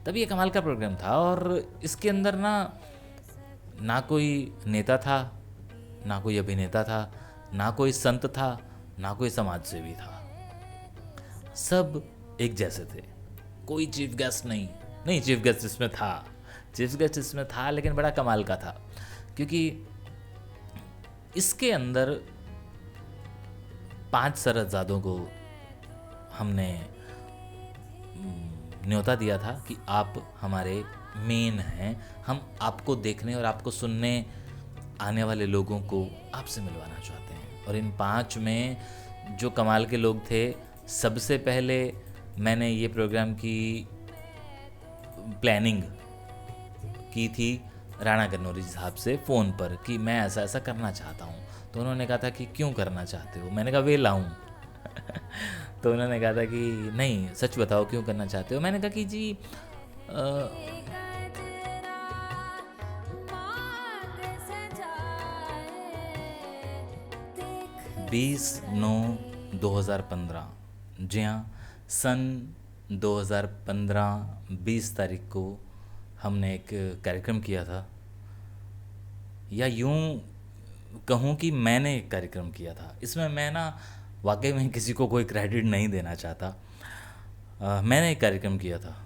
तभी ये कमाल का प्रोग्राम था। और इसके अंदर ना ना कोई नेता था, ना कोई अभिनेता था, ना कोई संत था, ना कोई समाज सेवी था। सब एक जैसे थे। कोई चीफ गेस्ट नहीं। नहीं, चीफ गेस्ट इसमें था, चीफ गेस्ट इसमें था, लेकिन बड़ा कमाल का था। क्योंकि इसके अंदर 5 सरहदजादों को हमने न्योता दिया था कि आप हमारे मेन हैं। हम आपको देखने और आपको सुनने आने वाले लोगों को आपसे मिलवाना चाहते हैं। और इन 5 में जो कमाल के लोग थे, सबसे पहले मैंने ये प्रोग्राम की प्लानिंग की थी राणा कन्नौरी साहब से फ़ोन पर कि मैं ऐसा ऐसा करना चाहता हूँ। तो उन्होंने कहा था कि क्यों करना चाहते हो? मैंने कहा वेला हूँ। तो उन्होंने कहा था कि नहीं, सच बताओ क्यों करना चाहते हो? मैंने कहा कि जी 20/9/2015, जी हाँ, सन 2015 20 तारीख को हमने एक कार्यक्रम किया था। या यूं कहूँ कि मैंने एक कार्यक्रम किया था। इसमें मैं ना वाकई में किसी को कोई क्रेडिट नहीं देना चाहता। मैंने एक कार्यक्रम किया था।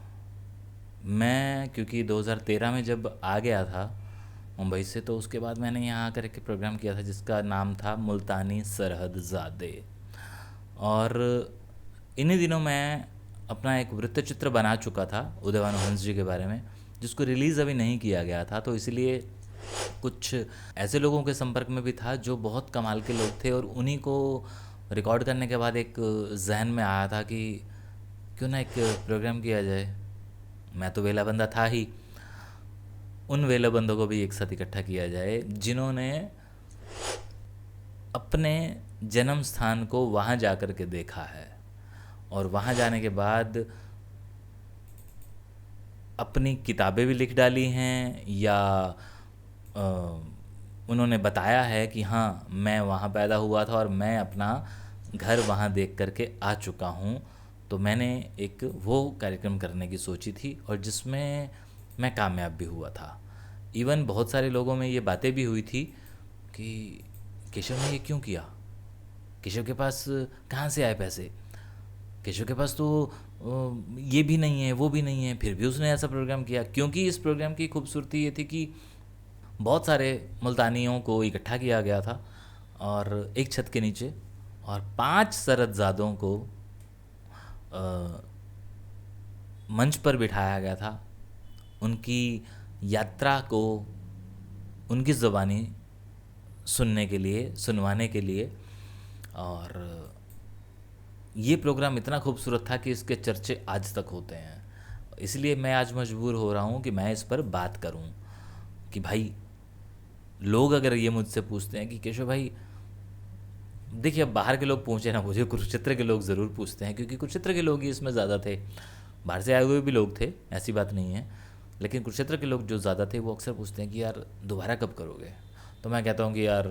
मैं क्योंकि 2013 में जब आ गया था मुंबई से, तो उसके बाद मैंने यहाँ आकर एक प्रोग्राम किया था जिसका नाम था मुल्तानी सरहदजादे। और इन्हीं दिनों मैं अपना एक वृत्तचित्र बना चुका था उदयभानु हंस जी के बारे में, जिसको रिलीज़ अभी नहीं किया गया था। तो इसलिए कुछ ऐसे लोगों के संपर्क में भी था जो बहुत कमाल के लोग थे, और उन्हीं को रिकॉर्ड करने के बाद एक जहन में आया था कि क्यों ना एक प्रोग्राम किया जाए। मैं तो वेला बंदा था ही, उन वेला बंदों को भी एक साथ इकट्ठा किया जाए जिन्होंने अपने जन्म स्थान को वहाँ जा कर के देखा है, और वहाँ जाने के बाद अपनी किताबें भी लिख डाली हैं, या अ, उन्होंने बताया है कि हाँ, मैं वहाँ पैदा हुआ था और मैं अपना घर वहाँ देख करके आ चुका हूँ। तो मैंने एक वो कार्यक्रम करने की सोची थी, और जिसमें मैं कामयाब भी हुआ था। इवन बहुत सारे लोगों में ये बातें भी हुई थी कि केशव ने ये क्यों किया, केशव के पास कहाँ से आए पैसे, केशव के पास तो ये भी नहीं है, वो भी नहीं है, फिर भी उसने ऐसा प्रोग्राम किया। क्योंकि इस प्रोग्राम की खूबसूरती ये थी कि बहुत सारे मुल्तानियों को इकट्ठा किया गया था और एक छत के नीचे, और 5 सरहदजादों को मंच पर बिठाया गया था। उनकी यात्रा को उनकी ज़बानी सुनने के लिए, सुनवाने के लिए। और ये प्रोग्राम इतना खूबसूरत था कि इसके चर्चे आज तक होते हैं। इसलिए मैं आज मजबूर हो रहा हूँ कि मैं इस पर बात करूँ कि भाई, लोग अगर ये मुझसे पूछते हैं कि केशव भाई, देखिए अब बाहर के लोग पूछे ना, मुझे कुरुक्षेत्र के लोग ज़रूर पूछते हैं, क्योंकि कुरुक्षेत्र के लोग ही इसमें ज़्यादा थे। बाहर से आए हुए भी लोग थे, ऐसी बात नहीं है, लेकिन कुरुक्षेत्र के लोग जो ज़्यादा थे वो अक्सर पूछते हैं कि यार दोबारा कब करोगे। तो मैं कहता हूँ कि यार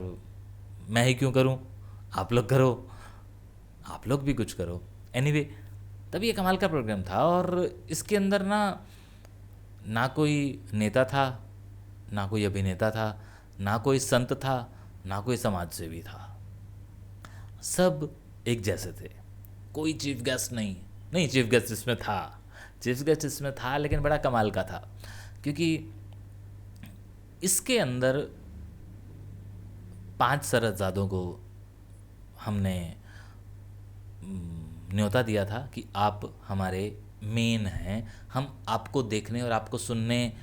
मैं ही क्यों करूँ, आप लोग करो, आप लोग भी कुछ करो। एनीवे, तभी ये कमाल का प्रोग्राम था। और इसके अंदर ना ना कोई नेता था, ना कोई अभिनेता था, ना कोई संत था, ना कोई समाज सेवी था। सब एक जैसे थे। कोई चीफ गेस्ट नहीं। नहीं, चीफ गेस्ट इसमें था, चीफ गेस्ट इसमें था, लेकिन बड़ा कमाल का था। क्योंकि इसके अंदर 5 सरहदजादों को हमने न्योता दिया था कि आप हमारे मेन हैं। हम आपको देखने और आपको सुनने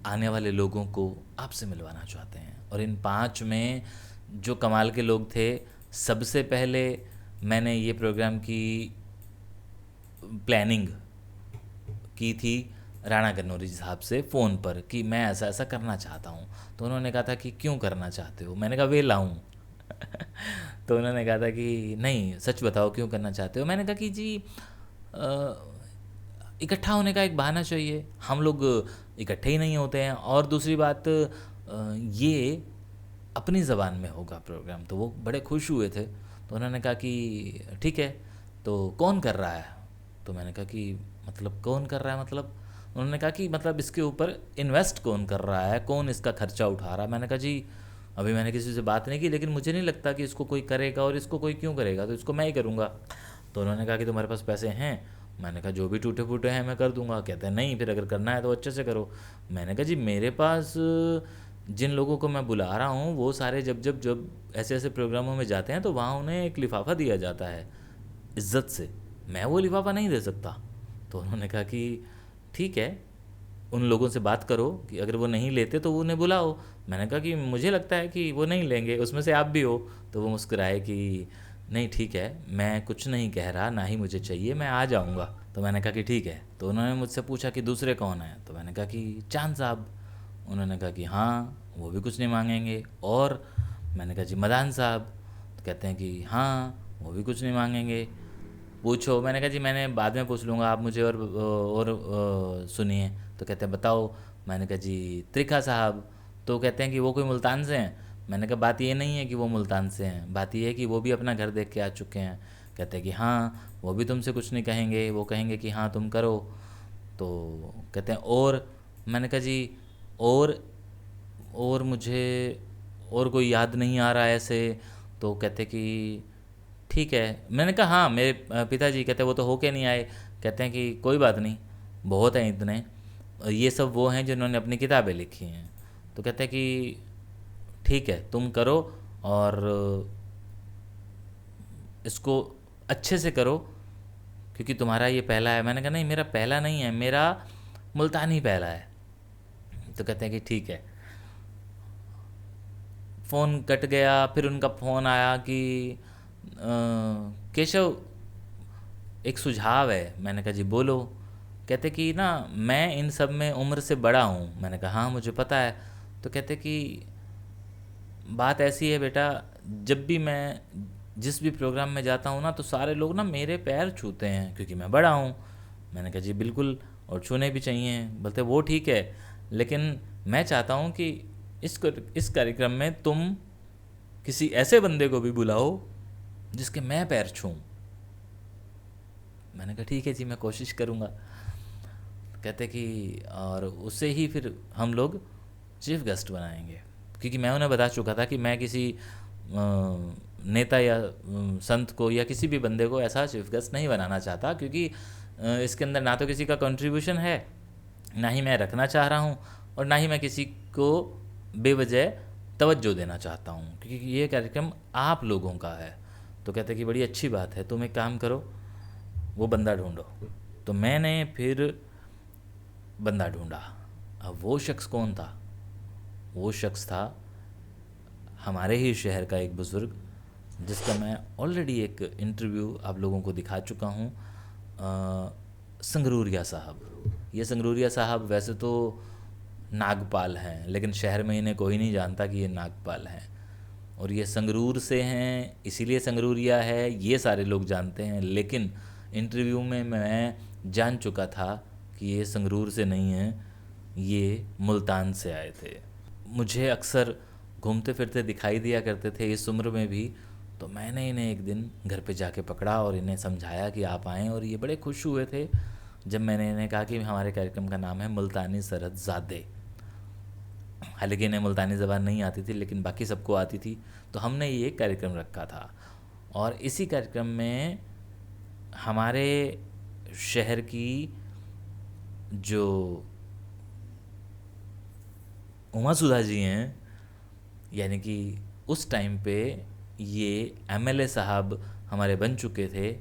आने वाले लोगों को आपसे मिलवाना चाहते हैं। और इन 5 में जो कमाल के लोग थे, सबसे पहले मैंने ये प्रोग्राम की प्लानिंग की थी राणा कन्नौरी साहब से फ़ोन पर कि मैं ऐसा ऐसा करना चाहता हूँ। तो उन्होंने कहा था कि क्यों करना चाहते हो? मैंने कहा वेला हूँ। तो उन्होंने कहा था कि नहीं, सच बताओ क्यों करना चाहते हो? मैंने कहा कि जी इकट्ठा होने का एक बहाना चाहिए। हम लोग इकट्ठे ही नहीं होते हैं, और दूसरी बात ये अपनी ज़बान में होगा प्रोग्राम। तो वो बड़े खुश हुए थे। तो उन्होंने कहा कि ठीक है, तो कौन कर रहा है? तो मैंने कहा कि मतलब कौन कर रहा है मतलब? उन्होंने कहा कि मतलब इसके ऊपर इन्वेस्ट कौन कर रहा है, कौन इसका खर्चा उठा रहा है। मैंने कहा जी अभी मैंने किसी से बात नहीं की, लेकिन मुझे नहीं लगता कि इसको कोई करेगा, और इसको कोई क्यों करेगा, तो इसको मैं ही करूँगा। तो उन्होंने कहा कि तुम्हारे पास पैसे हैं? मैंने कहा जो भी टूटे फूटे हैं मैं कर दूंगा। कहते हैं नहीं, फिर अगर करना है तो अच्छे से करो। मैंने कहा जी मेरे पास जिन लोगों को मैं बुला रहा हूँ वो सारे जब जब जब ऐसे ऐसे प्रोग्रामों में जाते हैं तो वहाँ उन्हें एक लिफाफा दिया जाता है इज्जत से, मैं वो लिफाफा नहीं दे सकता। तो उन्होंने कहा कि ठीक है, उन लोगों से बात करो कि अगर वो नहीं लेते तो उन्हें बुलाओ। मैंने कहा कि मुझे लगता है कि वो नहीं लेंगे, उसमें से आप भी हो। तो वो मुस्कुराए कि नहीं ठीक है, मैं कुछ नहीं कह रहा, ना ही मुझे चाहिए, मैं आ जाऊंगा। तो मैंने कहा कि ठीक है। तो उन्होंने मुझसे पूछा कि दूसरे कौन है, तो मैंने कहा कि चांद साहब। उन्होंने कहा कि हाँ वो भी कुछ नहीं मांगेंगे। और मैंने कहा जी मदान साहब। तो कहते हैं कि हाँ वो भी कुछ नहीं मांगेंगे, पूछो। मैंने कहा जी मैंने बाद में पूछ लूँगा, आप मुझे और सुनिए। तो कहते हैं बताओ। मैंने कहा जी त्रिखा साहब। तो कहते हैं कि वो कोई मुल्तान से हैं। मैंने कहा बात ये नहीं है कि वो मुल्तान से हैं, बात ये है कि वो भी अपना घर देख के आ चुके हैं। कहते हैं कि हाँ वो भी तुमसे कुछ नहीं कहेंगे, वो कहेंगे कि हाँ तुम करो। तो कहते हैं और। मैंने कहा जी और मुझे और कोई याद नहीं आ रहा है ऐसे। तो कहते कि ठीक है। मैंने कहा हाँ मेरे पिताजी। कहते वो तो होके नहीं आए। कहते हैं कि कोई बात नहीं, बहुत हैं इतने, और ये सब वो हैं जिन्होंने अपनी किताबें लिखी हैं। तो कहते हैं कि ठीक है तुम करो, और इसको अच्छे से करो क्योंकि तुम्हारा ये पहला है। मैंने कहा नहीं मेरा पहला नहीं है, मेरा मुल्तानी पहला है। तो कहते हैं कि ठीक है। फ़ोन कट गया, फिर उनका फ़ोन आया कि केशव एक सुझाव है। मैंने कहा जी बोलो। कहते कि ना मैं इन सब में उम्र से बड़ा हूँ। मैंने कहा हाँ मुझे पता है। तो कहते कि बात ऐसी है बेटा, जब भी मैं जिस भी प्रोग्राम में जाता हूँ ना तो सारे लोग ना मेरे पैर छूते हैं क्योंकि मैं बड़ा हूँ। मैंने कहा जी बिल्कुल, और छूने भी चाहिए। बोलते वो ठीक है, लेकिन मैं चाहता हूँ कि इस कार्यक्रम में तुम किसी ऐसे बंदे को भी बुलाओ जिसके मैं पैर छूऊं। मैंने कहा ठीक है जी मैं कोशिश करूँगा। कहते कि और उससे ही फिर हम लोग चीफ गेस्ट बनाएंगे, क्योंकि मैं उन्हें बता चुका था कि मैं किसी नेता या संत को या किसी भी बंदे को ऐसा चीफ गेस्ट नहीं बनाना चाहता, क्योंकि इसके अंदर ना तो किसी का कंट्रीब्यूशन है, ना ही मैं रखना चाह रहा हूँ, और ना ही मैं किसी को बेवजह तवज्जो देना चाहता हूँ, क्योंकि ये कार्यक्रम आप लोगों का है। तो कहते कि बड़ी अच्छी बात है, तुम एक काम करो, वो बंदा ढूंढो। तो मैंने फिर बंदा ढूंढा। अब वो शख्स कौन था? वो शख्स था हमारे ही शहर का एक बुज़ुर्ग, जिसका मैं ऑलरेडी एक इंटरव्यू आप लोगों को दिखा चुका हूँ, संगरूरिया साहब। ये संगरूरिया साहब वैसे तो नागपाल हैं, लेकिन शहर में इन्हें कोई नहीं जानता कि ये नागपाल हैं, और ये संगरूर से हैं इसीलिए संगरूरिया है, ये सारे लोग जानते हैं। लेकिन इंटरव्यू में मैं जान चुका था कि ये संगरूर से नहीं हैं, ये मुल्तान से आए थे। मुझे अक्सर घूमते फिरते दिखाई दिया करते थे इस उम्र में भी। तो मैंने इन्हें एक दिन घर पे जाके पकड़ा और इन्हें समझाया कि आप आएँ, और ये बड़े खुश हुए थे जब मैंने इन्हें कहा कि हमारे कार्यक्रम का नाम है मुल्तानी सरहदज़ादे। हालांकि इन्हें मुल्तानी ज़बान नहीं आती थी, लेकिन बाकी सबको आती थी। तो हमने ये कार्यक्रम रखा था, और इसी कार्यक्रम में हमारे शहर की जो उमा सुधा जी हैं, यानी कि उस टाइम पे ये एमएलए साहब हमारे बन चुके थे,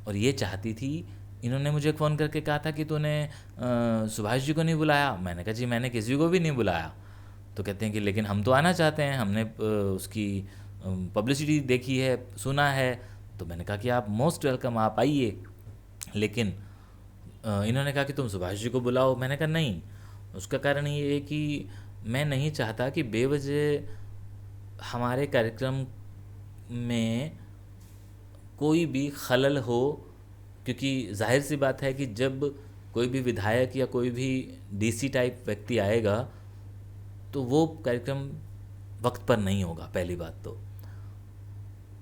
और ये चाहती थी, इन्होंने मुझे फ़ोन करके कहा था कि तूने सुभाष जी को नहीं बुलाया। मैंने कहा जी मैंने किसी को भी नहीं बुलाया। तो कहते हैं कि लेकिन हम तो आना चाहते हैं, हमने उसकी पब्लिसिटी देखी है, सुना है। तो मैंने कहा कि आप मोस्ट वेलकम, आप आइए। लेकिन इन्होंने कहा कि तुम सुभाष जी को बुलाओ। मैंने कहा नहीं, उसका कारण ये है कि मैं नहीं चाहता कि बेवजह हमारे कार्यक्रम में कोई भी खलल हो, क्योंकि जाहिर सी बात है कि जब कोई भी विधायक या कोई भी डीसी टाइप व्यक्ति आएगा तो वो कार्यक्रम वक्त पर नहीं होगा, पहली बात तो।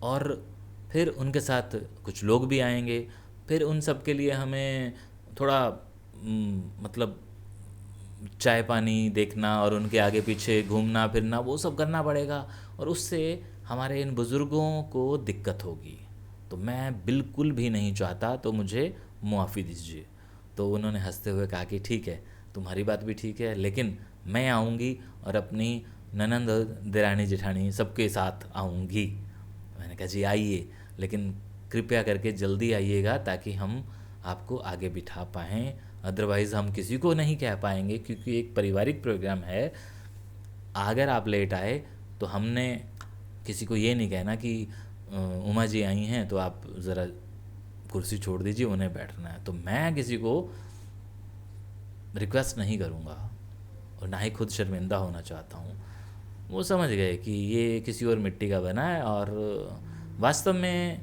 और फिर उनके साथ कुछ लोग भी आएंगे, फिर उन सब के लिए हमें थोड़ा मतलब चाय पानी देखना और उनके आगे पीछे घूमना फिरना वो सब करना पड़ेगा, और उससे हमारे इन बुज़ुर्गों को दिक्कत होगी। तो मैं बिल्कुल भी नहीं चाहता, तो मुझे मुआफ़ी दीजिए। तो उन्होंने हंसते हुए कहा कि ठीक है, तुम्हारी बात भी ठीक है, लेकिन मैं आऊँगी और अपनी ननंद देरानी जेठानी सबके साथ आऊँगी। मैंने कहा जी आइए, लेकिन कृपया करके जल्दी आइएगा ताकि हम आपको आगे बिठा पाएँ, अदरवाइज़ हम किसी को नहीं कह पाएंगे, क्योंकि एक पारिवारिक प्रोग्राम है। अगर आप लेट आए तो हमने किसी को ये नहीं कहना कि उमा जी आई हैं तो आप ज़रा कुर्सी छोड़ दीजिए, उन्हें बैठना है। तो मैं किसी को रिक्वेस्ट नहीं करूँगा और ना ही खुद शर्मिंदा होना चाहता हूँ। वो समझ गए कि ये किसी और मिट्टी का बना है, और वास्तव में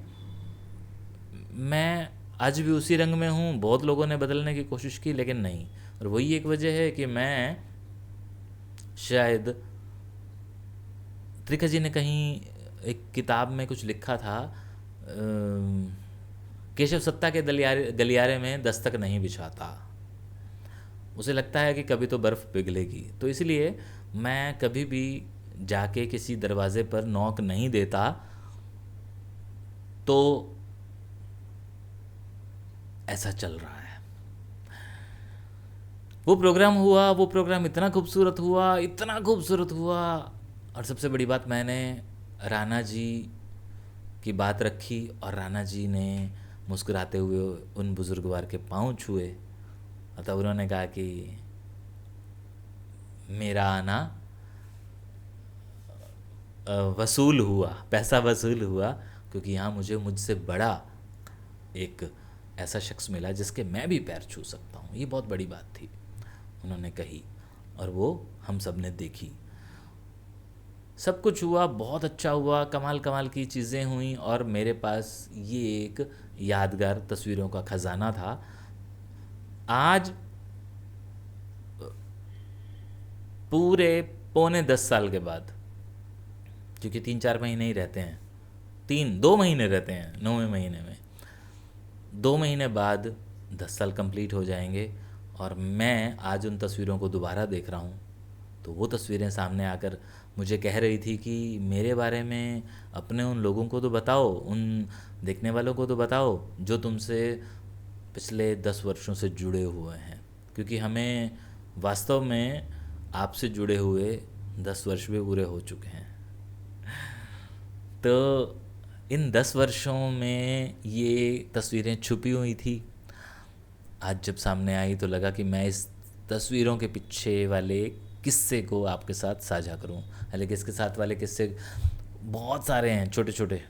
मैं आज भी उसी रंग में हूँ। बहुत लोगों ने बदलने की कोशिश की लेकिन नहीं, और वही एक वजह है कि मैं शायद, त्रिका जी ने कहीं एक किताब में कुछ लिखा था, केशव सत्ता के गलियारे में दस्तक नहीं बिछाता। उसे लगता है कि कभी तो बर्फ़ पिघलेगी, तो इसलिए मैं कभी भी जाके किसी दरवाज़े पर नॉक नहीं देता। तो ऐसा चल रहा है। वो प्रोग्राम इतना खूबसूरत हुआ, इतना खूबसूरत हुआ, और सबसे बड़ी बात, मैंने राणा जी की बात रखी और राणा जी ने मुस्कुराते हुए उन बुजुर्गवार के पांव छुए। अतः उन्होंने कहा कि मेरा आना वसूल हुआ, पैसा वसूल हुआ, क्योंकि यहाँ मुझे मुझसे बड़ा एक ऐसा शख्स मिला जिसके मैं भी पैर छू सकता हूँ। ये बहुत बड़ी बात थी, उन्होंने कही, और वो हम सब ने देखी। सब कुछ हुआ, बहुत अच्छा हुआ, कमाल कमाल की चीज़ें हुई, और मेरे पास ये एक यादगार तस्वीरों का ख़जाना था। आज पूरे पौने 10 साल के बाद, क्योंकि 3-4 महीने ही रहते हैं, 2 महीने रहते हैं 9वें महीने में, 2 महीने बाद 10 साल कंप्लीट हो जाएंगे, और मैं आज उन तस्वीरों को दोबारा देख रहा हूँ। तो वो तस्वीरें सामने आकर मुझे कह रही थी कि मेरे बारे में अपने उन लोगों को तो बताओ, उन देखने वालों को तो बताओ जो तुमसे पिछले 10 वर्षों से जुड़े हुए हैं, क्योंकि हमें वास्तव में आपसे जुड़े हुए 10 वर्ष भी पूरे हो चुके हैं। तो इन 10 वर्षों में ये तस्वीरें छुपी हुई थी। आज जब सामने आई तो लगा कि मैं इस तस्वीरों के पीछे वाले किस्से को आपके साथ साझा करूं। हालांकि इसके साथ वाले किस्से बहुत सारे हैं छोटे छोटे,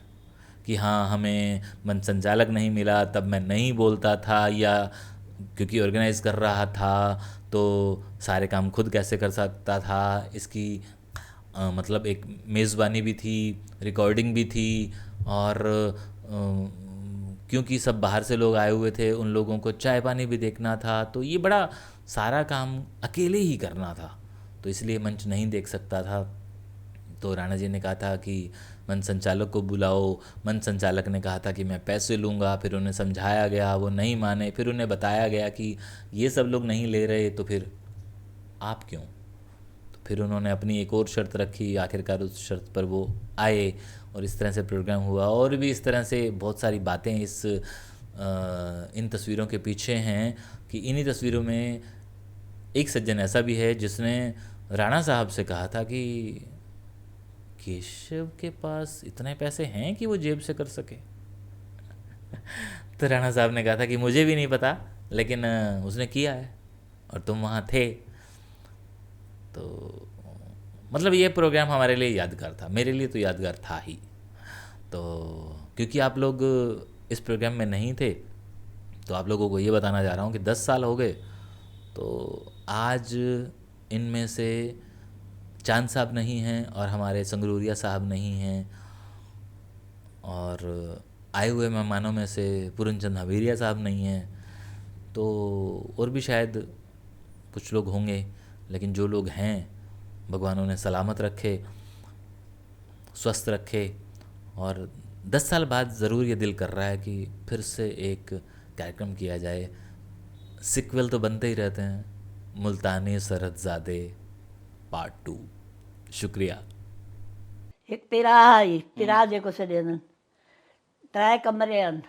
कि हाँ हमें मन संचालक नहीं मिला तब मैं नहीं बोलता था, या क्योंकि ऑर्गेनाइज़ कर रहा था तो सारे काम खुद कैसे कर सकता था। इसकी मतलब एक मेज़बानी भी थी, रिकॉर्डिंग भी थी, और क्योंकि सब बाहर से लोग आए हुए थे, उन लोगों को चाय पानी भी देखना था, तो ये बड़ा सारा काम अकेले ही करना था, तो इसलिए मंच नहीं देख सकता था। तो राणा जी ने कहा था कि मन संचालक को बुलाओ। मन संचालक ने कहा था कि मैं पैसे लूँगा, फिर उन्हें समझाया गया, वो नहीं माने, फिर उन्हें बताया गया कि ये सब लोग नहीं ले रहे तो फिर आप क्यों। तो फिर उन्होंने अपनी एक और शर्त रखी, आखिरकार उस शर्त पर वो आए, और इस तरह से प्रोग्राम हुआ। और भी इस तरह से बहुत सारी बातें इन तस्वीरों के पीछे हैं, कि इन्हीं तस्वीरों में एक सज्जन ऐसा भी है जिसने राणा साहब से कहा था कि केशव के पास इतने पैसे हैं कि वो जेब से कर सके। तो राणा साहब ने कहा था कि मुझे भी नहीं पता, लेकिन उसने किया है और तुम वहाँ थे। तो मतलब ये प्रोग्राम हमारे लिए यादगार था, मेरे लिए तो यादगार था ही। तो क्योंकि आप लोग इस प्रोग्राम में नहीं थे, तो आप लोगों को ये बताना चाह रहा हूँ कि 10 साल हो गए। तो आज इनमें से चांद साहब नहीं हैं, और हमारे संगरूरिया साहब नहीं हैं, और आए हुए मेहमानों में से पूरनचंद हवेरिया साहब नहीं हैं। तो और भी शायद कुछ लोग होंगे, लेकिन जो लोग हैं भगवान उन्हें सलामत रखे, स्वस्थ रखे। और 10 साल बाद ज़रूर ये दिल कर रहा है कि फिर से एक कार्यक्रम किया जाए सिक्वल तो बनते ही रहते हैं। मुल्तानी सरहदजादे पार्ट 2। शुक्रिया। एक तिराह जेको छॾियनि, 3 कमरे आहिनि।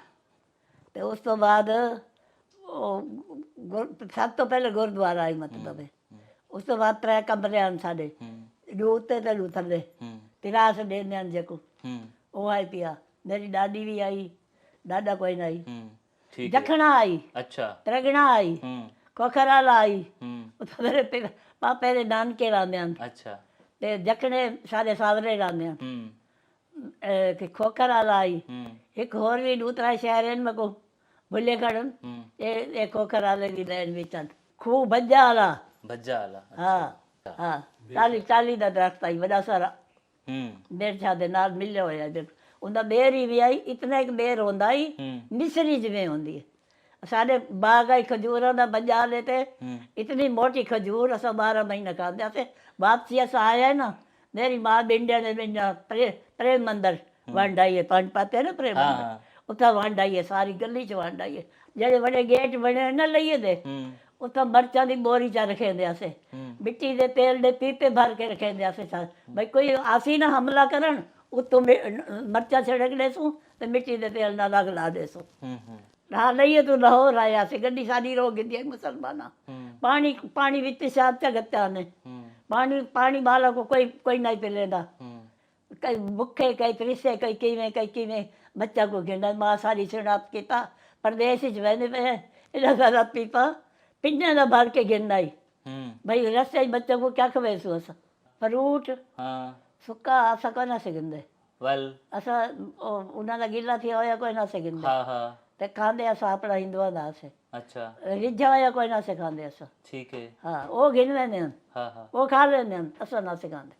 ਤੇ ਉਸ ਤੋਂ ਬਾਅਦ ਸਭ ਤੋਂ ਪਹਿਲੇ ਗੁਰਦੁਆਰਾ ਹੀ ਮਤਲਬ ਹੈ। ਉਸ ਤੋਂ ਬਾਅਦ 3 ਕਮਰੇ ਹਨ ਸਾਡੇ, ਜੋ ਉੱਤੇ ਤੇ ਜੋ ਥੱਲੇ। तिराह छॾे ॾियनि जेको ਉਹ ਆਈ ਪਿਆ। ਮੇਰੀ ॾाॾी भी आई, ॾाॾा कोई न आई। जखणा आई, अच्छा, ਤਰਗਣਾ ਆਈ, ਕੋਖਰਾਲਾ ਆਈ। ਉੱਥੇ ਮੇਰੇ ਪਾਪੇ ਦੇ ਨਾਨਕੇ ਰਹਿੰਦੇ ਹਨ। अच्छा, ਤੇ ਜਖਣੇ ਸਾਡੇ ਸਾਵਰੇ ਰਹਿੰਦੇ ਹਨ। ਕਿ ਖੋਖਰਾਲਾ ਆਈ। ਇੱਕ ਹੋਰ ਵੀ ਦੂਸਰਾ ਸ਼ਹਿਰ ਹੈ ਮੇਰੇ ਕੋ ਭੁੱਲੇ ਖੜਨ, ਇਹ ਖੋਖਰਾਲੇ ਦੀ ਲਾਈਨ ਵਿੱਚ ਹਨ। ਖੂਹ ਭੱਜਾ ਵਾਲਾ, भज्जा वाला। ਹਾਂ ਹਾਂ, 40 ਦਾ ਦਰਖਤ ਆਈ ਵੱਡਾ ਸਾਰਾ, ਬੇਰਛਾ ਦੇ ਨਾਲ ਮਿਲਿਆ ਹੋਇਆ। ਉਹਦਾ ਬੇਰ ਹੀ ਵੀ ਆਈ, ਇਤਨਾ ਇੱਕ ਬੇਰ ਹੁੰਦਾ ਹੀ ਮਿਸਰੀ ਜਿਵੇਂ ਹੁੰਦੀ ਹੈ। ਸਾਡੇ ਬਾਗ ਆਈ ਖਜੂਰਾਂ ਦਾ ਬੱਜਾ ਲੈ ਤੇ ਇਤਨੀ ਮੋਟੀ ਖਜੂਰ ਅਸਾਂ 12 ਮਹੀਨੇ ਖਾਂਦੇ ਸੀ। ਵਾਪਸੀ ਅਸਾਂ ਆਇਆ ਨਾ, ਮੇਰੀ ਮਾਂ ਬਿੰਡਿਆਂ ਨੇ ਬਿੰਡਿਆ ਪ੍ਰੇਮ ਮੰਦਰ ਵੰਡ ਆਈ ਹੈ। ਪੰਜ ਪਾਤੇ ਨਾ ਪ੍ਰੇਮ ਮੰਦਰ, ਉੱਥੇ ਵੰਡ ਆਈ ਹੈ। ਸਾਰੀ ਗਲੀ 'ਚ ਵੰਡ ਆਈ ਹੈ। ਜਿਹੜੇ ਵੱਡੇ ਗੇਟ ਬਣੇ ਨਾ ਲਈਏ ਦੇ, ਉੱਥੇ ਮਿਰਚਾਂ ਦੀ ਬੋਰੀ 'ਚ ਰੱਖਦੇ ਅਸੀਂ। ਮਿੱਟੀ ਦੇ ਤੇਲ ਦੇ ਪੀਪੇ ਭਰ ਕੇ ਰੱਖਦੇ ਅਸੀਂ। ਬਈ ਕੋਈ ਆਸੀ ਨਾ ਹਮਲਾ ਕਰਨ, ਉੱਤੋਂ ਮਿਰਚਾਂ ਛਿੜਕਦੇ ਸੂ ਤੇ ਮਿੱਟੀ ਦੇ ਤੇਲ ਨਾਲ ਅੱਗ ਲਾ ਦੇ ਸੂ। ਹਾਂ ਲਈਏ ਤੂੰ ਲਾਹੌਰ ਆਇਆ ਸੀ, ਗੱਡੀ ਸਾਡੀ ਰੋਕ ਗਈ ਮੁਸਲਮਾਨਾਂ। ਪਾਣੀ ਵਿੱਚ ਪਿਸ਼ਾਬ ਝਗਤਿਆ ਨੇ। ਪਾਣੀ ਵਾਲਾ ਕੋ ਕੋਈ ਨਹੀਂ ਪਿਲੇਂਦਾ। ਕਈ ਭੁੱਖੇ, ਕਈ ਤ੍ਰਿਸੇ, ਕਈ ਕਿਵੇਂ ਬੱਚਾ ਕੋ ਗਿੰਦਾ। ਮਾਂ ਸਾਰੀ ਸ਼ਰਾਬ ਕੀਤਾ। ਪ੍ਰਦੇਸ਼ 'ਚ ਬਹਿੰਦੇ ਪਏ, ਇਹਦਾ ਸਾਰਾ ਪੀਪਾ ਪਿੰਡਾਂ ਦਾ ਭਰ ਕੇ ਗਿੰਦਾ ਹੀ। ਭਈ ਰਸਤੇ 'ਚ ਬੱਚੇ ਕੋ ਕਿਆ ਖਵੇ ਸੂ ਅਸਾਂ। ਫਰੂਟ ਸੁੱਕਾ ਅਸਾਂ ਕੋਈ ਨਾ ਸਕਿੰਦੇ। ਅਸਾਂ ਉਹਨਾਂ ਦਾ ਗਿੱਲਾ ਥਿਆ ਹੋਇਆ ਕੋਈ ਨਾ ਸਕਿੰਦੇ। ਤੇ ਖਾਂਦੇ ਅਸਾਂ ਆਪਣਾ ਹਿੰਦੂਆਂ ਦਾ ਅਸੀਂ। अच्छा, ਰਿੱਝਾ ਹੋਇਆ ਕੋਈ ਨਾ ਸਿਖਾਉਂਦੇ ਅਸਾਂ। ठीक है। ਹਾਂ ਉਹ ਗਿਣ ਲੈਂਦੇ ਹਨ, ਉਹ ਖਾ ਲੈਂਦੇ ਹਨ, ਅਸਾਂ ਨਾ ਸਿਖਾਉਂਦੇ।